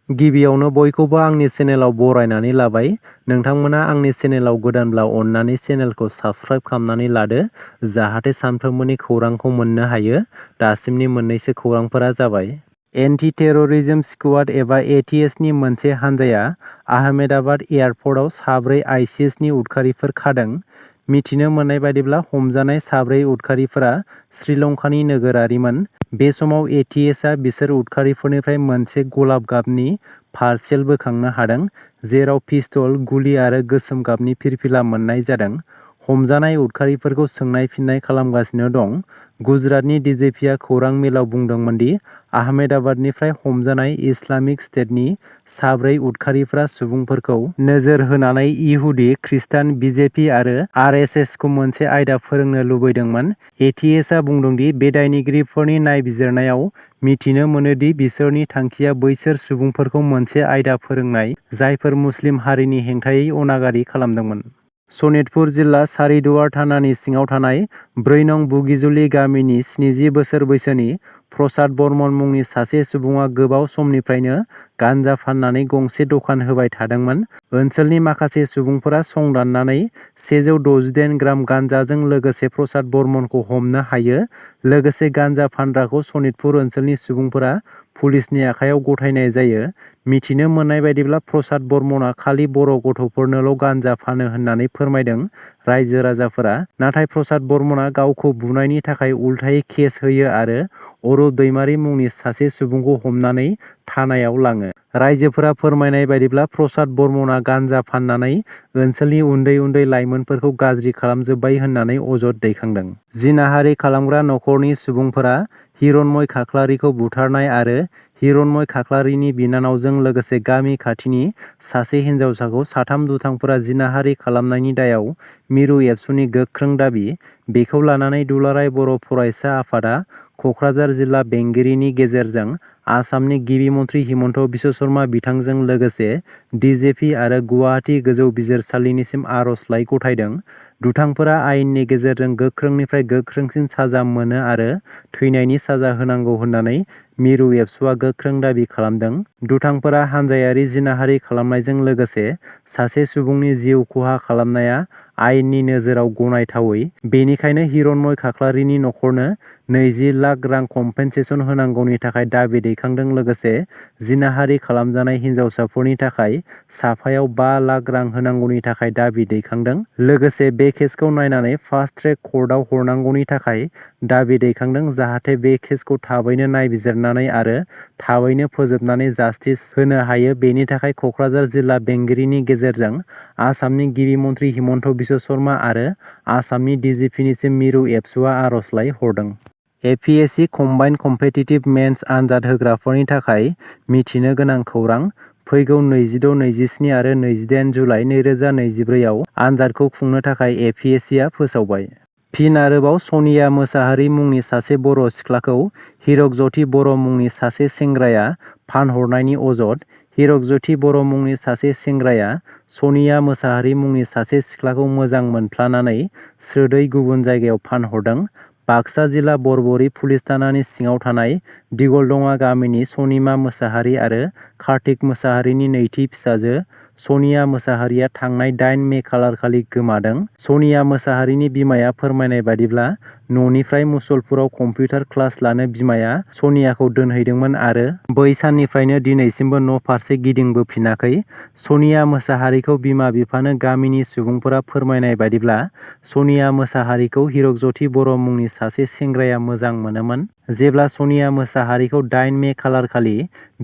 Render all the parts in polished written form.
गिबियावनो बयखौबो आंनि चेनेलाव बरायनानै लाबाय। नोंथांमोना आंनि चेनेलाव गोदानब्ला अननानै चेनेलखौ साबस्क्राइब खालामनानै लादो जाहाथे सानफ्रोमबोनि खौरांखौ मोननो हायो। दासिमनि मोननैसो खौरांफोरा जाबाय। एन्टि टेररिज्म स्क्वाड एबा एटिएसनि मोनसे हानजाया आहमेदाबाद एयारपर्टआव साब्रै आइसिसनि उदखारिफोर खादों। मिथिनो मोननाय बायदिब्ला हमजानाय साब्रै उदखारिफोरा श्रीलंकानि नोगोरारिमोन। बे समाव एटिएसआ बिसोर उदखारिफोरनिफ्राय मोनसे गलाब गाबनि पार्सेल बोखांनो हादों, जेराव पिस्तल, गुलि आरो गोसोम गाबनि फिरफिला मोननाय जादों। हमजानाय उदखारिफोरखौ सोंनाय फिन्नाय खालामगासिनो दं। गुजरातनि डिजिपिआ खौरां मेलाव बुंदोंमोन दि आहमेदाबादनिफ्राय हमजानाय इस्लामिक स्टेटनि साब्रै उदखारिफोरा सुबुंफोरखौ नोजोर होनानै इहुदि, खृष्टान, बिजेपि आरो आरएसएसखौ मोनसे आयदा फोरोंनो लुबैदोंमोन। एटिएसआ बुंदोंदि बे दायनिगिरिफोरनि नायबिजिरनायाव मिथिनो मोनोदि बिसोरनि थांखिया बैसोर सुबुंफोरखौ मोनसे आयदा फोरोंनाय जायफोर मुस्लिम हारिनि हेंथायै अनागारि खालामदोंमोन। सनितपुर जिल्ला सारिदुवार थानानि सिङाव थानाय 4 नं बुगिजुलि गामिनि 70 बोसोर बैसोनि प्रसाद बर्मन मुंनि सासे सुबुङा गोबाव समनिफ्रायनो गान्जा फाननानै गंसे दखान होबाय थादोंमोन। ओनसोलनि माखासे सुबुंफोरा संदाननानै 168 ग्राम गान्जाजों लोगोसे प्रसाद बर्मनखौ हमनो हायो। लोगोसे गान्जा फानग्राखौ सनितपुर ओनसोलनि सुबुंफोरा पुलिसनि आखायाव गथायनाय जायो। मिथिनो मोननाय बायदिब्ला प्रसाद बर्मनआ खालि बर' गथ'फोरनोल' गान्जा फानो होननानै फोरमायदों रायजो राजाफोरा। नाथाय प्रसाद बर्मनआ गावखौ बुनायनि थाखाय उल्थायै केस होयो आरो अरुप दैमारी मुंनि सासे सुबुंखौ हमनानै थानायाव लाङो। रायजोफोरा फोरमायनाय बायदिब्ला प्रसाद बर्मनआ गान्जा फाननानै ओनसोलनि उन्दै उन्दै लाइमोनफोरखौ गाज्रि खालामजोब्बाय होननानै अजद दैखांदों। जिनाहारि खालामग्रा नखरनि सुबुंफोरा हिरण्मय खाख्लारिखौ बुथारनाय आरो हिरण्मय खाख्लारिनि बिनानावजों लोगोसे गामि खाथिनि सासे हिन्जावसाखौ साथाम दुथांफोरा जिनाहारि खालामनायनि दायाव मिरु एबसुनि गोख्रों दाबि। बेखौ लानानै दुलाराय बर' फरायसा आफादा कक्राझार जिल्ला बेंगिरिनि गेजेरजों आसामनि गिबि मन्थ्रि हिमन्त बिश्व शर्मा बिथांजों लोगोसे डिजिपि आरो गुवाहाटी गोजौ बिजिरसालिनिसिम आर'जलाइ गथायदों। दुथांफोरा आयेननि गेजेरजों गोख्रोंनिफ्राय गोख्रोंसिन साजा मोनो आरो थैनायनि साजा होनांगौ होननानै मिरु एबसुआ गोख्रों दाबि खालामदों। दुथांफोरा हानजायारि जिनाहारि खालामनायजों लोगोसे सासे सुबुंनि जिउ खहा खालामनाया आयेननि नोजोराव गनायथावै। बेनिखायनो हिरण्मय खाख्लारिनि नखरनो 20 लाख रां कम्पेनसेसन होनांगौनि थाखाय दाबि दैखांदों। लोगोसे जिनाहारि खालामजानाय हिन्जावसाफोरनि थाखाय साफायाव 5 लाख रां होनांगौनि थाखाय दाबि दैखांदों। लोगोसे बे केसखौ नायनानै फास्ट ट्रेक कर्टआव हरनांगौनि थाखाय दाबि दैखांदों, जाहाथे बे केसखौ थाबैनो नायबिजिरनानै आरो थाबैनो फोजोबनानै जास्टिस होनो हायो। बेनि थाखाय कक्राझार जिल्ला बेंगिरिनि गेजेरजों आसामनि गिबि मन्थ्रि हिमन्त बिश्व शर्मा आरो आसामनि डिजिपिनिसिम मिरु एबसुआ आर'जलाइ हरदों। एपिएससि कम्बाइन्ड कम्पिटिटिभ मेन्स आनजाद होग्राफोरनि थाखाय मिथिनो गोनां खौरां। फैगौ 26, 27 आरो 28 जुलाइ 2024 आव आनजादखौ खुंनो थाखाय एपिएससिआ फोसावबाय। फिन आरोबाव सनिया मोसाहारि मुंनि सासे बर' सिख्लाखौ हिरकज्यति बर' मुंनि सासे सेंग्राया फानहरनायनि अजद। हिरकज्यति बर' मुंनि सासे सेंग्राया सनिया मोसाहारि मुंनि सासे सिख्लाखौ मोजां मोनफ्लानानै स्रोदै गुबुन जायगायाव फानहरदों। बाक्सा जिल्ला बरबरि पुलिस थानानि सिङाव थानाय दिगलदङा गामिनि सनिमा मोसाहारि आरो कार्तिक मोसाहारिनि नैथि फिसाजो सनिया मोसाहारिया थांनाय 8 मे खालारखालि गोमादों। सनिया मोसाहारिनि बिमाया फोरमायनाय बादिब्ला न'निफ्राय मुसलपुराव कम्पिउटार क्लास लानो बिमाया सनियाखौ दोनहैदोंमोन आरो बै साननिफ्रायनो दिनैसिमबो न' फारसे गिदिंबोफिनाखै। सनिया मोसाहारिखौ बिमा बिफानो गामिनि सुबुंफोरा फोरमायनाय बादिब्ला सनिया मोसाहारिखौ हिरकज्यति बर' मुंनि सासे सेंग्राया मोजां मोनोमोन। जेब्ला सनिया मोसाहारिखौ 8 मे खालारखालि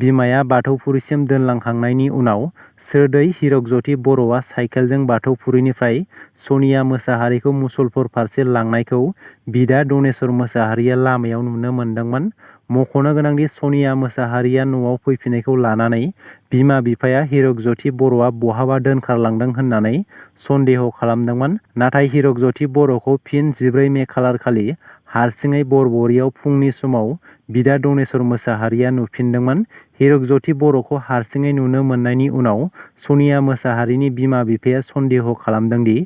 बिमाया बाथौफुरिसिम दोनलांखांनायनि उनाव स्रोदै हिरकज्यति बर'आ साइकेलजों बाथौफुरिनिफ्राय सनिया मोसाहारिखौ मुसलपुर फारसे लांनायखौ बिदा दनेश्वर मोसाहारिया लामायाव नुनो मोनदोंमोन। मख'नो गोनांदि सनिया मोसाहारिया न'आव फैफिननायखौ लानानै बिमा बिफाया हिरकज्यति बर'आ बहाबा दोनखारलांदों होननानै सन्देह खालामदोंमोन। नाथाय हिरकज्यति बर'खौ फिन 14 मे खालारखालि हारसिङै बरबरियाव फुंनि समाव बिदा दनेश्वर मोसाहारिया नुफिनदोंमोन। हिरकज्यति बर'खौ हारसिङै नुनो मोननायनि उनाव सनिया मोसाहारिनि बिमा बिफाया सन्देह खालामदोंदि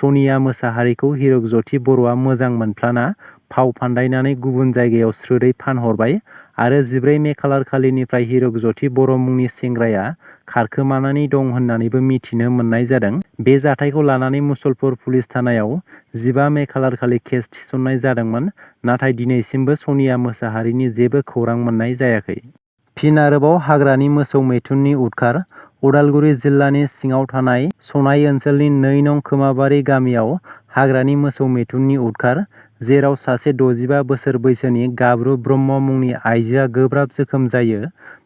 सनिया मोसाहारिखौ हिरकज्यति बर'आ मोजां मोनफ्लाना फाव फान्दायनानै गुबुन जायगायाव स्रोदै फानहरबाय आरो 14 मे खालार खालिनिफ्राय हिरक जथि बर' मुंनि सेंग्राया खारखोमानानै दं होननानैबो मिथिनो मोननाय जादों। बे जाथायखौ लानानै मुसलपुर पुलिस थानायाव 15 मे खालार खालि केस थिसननाय जादोंमोन, नाथाय दिनैसिमबो सनिया मोसाहारिनि जेबो खौरां मोननाय जायाखै। फिन आरोबाव हाग्रानि मोसौ मैथुननि उदखार। उदालगुरि जिल्लानि सिङाव थानाय सनाइ ओनसोलनि 2 नं खोमाबारि गामियाव हाग्रानि मोसौ मैथुननि उदखार, जेराव सासे 65 बोसोर बैसोनि गाब्रु ब्रह्म मुंनि आइजोआ गोब्राब जोखोम जायो।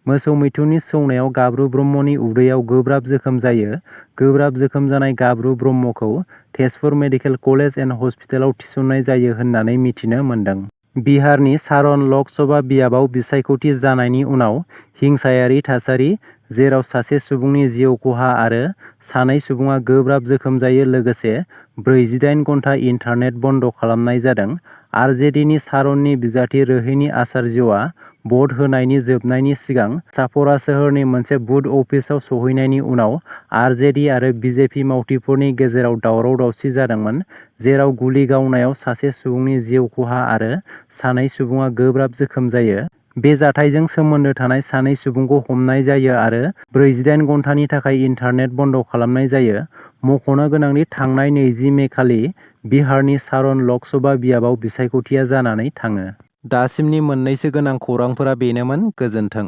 मोसौ मैथुननि सौनायाव गाब्रु ब्रह्मनि उदैयाव गोब्राब जोखोम जायो। गोब्राब जोखोम जानाय गाब्रु ब्रह्मखौ तेजपुर मेडिकेल कलेज एन्ड हस्पिटालाव थिसननाय जायो होननानै मिथिनो मोन्दों। बिहारनि सारन लक सभा बियाबाव बिसायख'थि जानायनि उनाव हिंसायारि थासारि, जेराव सासे सुबुंनि जिउ खहा आरो सानै सुबुङा गोब्राब जोखोम जायो, लोगोसे 48 घन्टा इन्टारनेट बन्द खालामनाय जादों। आरजेडीनि सारननि बिजाथि रोहिणी आचार्यआ भट होनायनि जोबनायनि सिगां चापरा सोहोरनि मोनसे बुथ अफिसाव सौहैनायनि उनाव आरजेडी आरो बिजेपि मावथिफोरनि गेजेराव दावराव-दावसि जादोंमोन, जेराव गुलि गावनायाव सासे सुबुंनि जिउ खहा आरो सानै सुबुङा गोब्राब जोखोम जायो। बे जाथायजों सोमोन्दो थानाय सानै सुबुंखौ हमनाय जायो आरो 48 घन्टानि थाखाय इन्टारनेट बन्द खालामनाय जायो। मख'नो गोनांदि थांनाय 20 मे खालि बिहारनि सारन लक सभा बियाबाव बिसायख'थिया जानानै थाङो। दासिमनि मोननैसो गोनां खौरांफोरा बेनोमोन। गोजोन्थों।